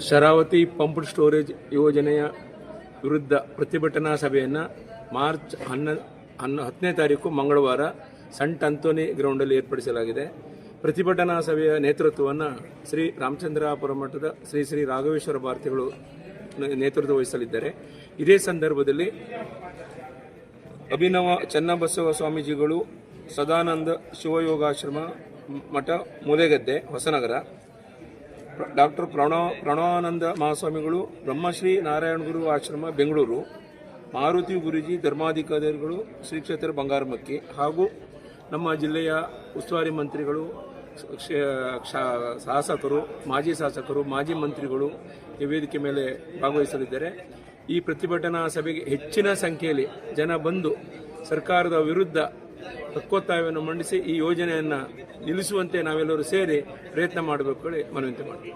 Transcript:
Sharavati pumped storage ಯೋಜನೆಯ ವಿರುದ್ಧ ಪ್ರತಿಭಟನಾ ಸಭೆಯನ್ನು ಮಾರ್ಚ್ 10ನೇ ತಾರೀಕು ಮಂಗಳವಾರ ಸಂಟ್ ಅಂತೋನಿ ಗ್ರೌಂಡಲ್ಲಿ ಏರ್ಪಡಿಸಲಾಗಿದೆ. ಪ್ರತಿಭಟನಾ ಸಭೆಯ ನೇತೃತ್ವವನ್ನು ಶ್ರೀ ರಾಮಚಂದ್ರಾಪುರ ಮಠದ ಶ್ರೀ ಶ್ರೀ ರಾಘವೇಶ್ವರ ಭಾರತಿಗಳು ನೇತೃತ್ವ ವಹಿಸಲಿದ್ದಾರೆ. ಇದೇ ಸಂದರ್ಭದಲ್ಲಿ ಅಭಿನವ ಚನ್ನಬಸವ ಸ್ವಾಮೀಜಿಗಳು, ಸದಾನಂದ ಶಿವಯೋಗಾಶ್ರಮ ಮಠ ಮೂಲೆಗದ್ದೆ ಹೊಸನಗರ, ಡಾಕ್ಟರ್ ಪ್ರಣವಾನಂದ ಮಹಾಸ್ವಾಮಿಗಳು ಬ್ರಹ್ಮಶ್ರೀ ನಾರಾಯಣಗುರು ಆಶ್ರಮ ಬೆಂಗಳೂರು, ಮಾರುತಿ ಗುರೂಜಿ ಧರ್ಮಾಧಿಕಾರಿಗಳು ಶ್ರೀ ಕ್ಷೇತ್ರ ಬಂಗಾರಮಕ್ಕಿ ಹಾಗೂ ನಮ್ಮ ಜಿಲ್ಲೆಯ ಉಸ್ತುವಾರಿ ಮಂತ್ರಿಗಳು, ಶಾಸಕರು, ಮಾಜಿ ಶಾಸಕರು, ಮಾಜಿ ಮಂತ್ರಿಗಳು ಈ ವೇದಿಕೆ ಮೇಲೆ ಭಾಗವಹಿಸಲಿದ್ದಾರೆ. ಈ ಪ್ರತಿಭಟನಾ ಸಭೆಗೆ ಹೆಚ್ಚಿನ ಸಂಖ್ಯೆಯಲ್ಲಿ ಜನ ಬಂದು ಸರ್ಕಾರದ ವಿರುದ್ಧ ಹಕ್ಕೊತ್ತಾಯವನ್ನು ಮಂಡಿಸಿ ಈ ಯೋಜನೆಯನ್ನು ನಿಲ್ಲಿಸುವಂತೆ ನಾವೆಲ್ಲರೂ ಸೇರಿ ಪ್ರಯತ್ನ ಮಾಡಬೇಕು ಮನವಿ ಮಾಡ್ತೀವಿ.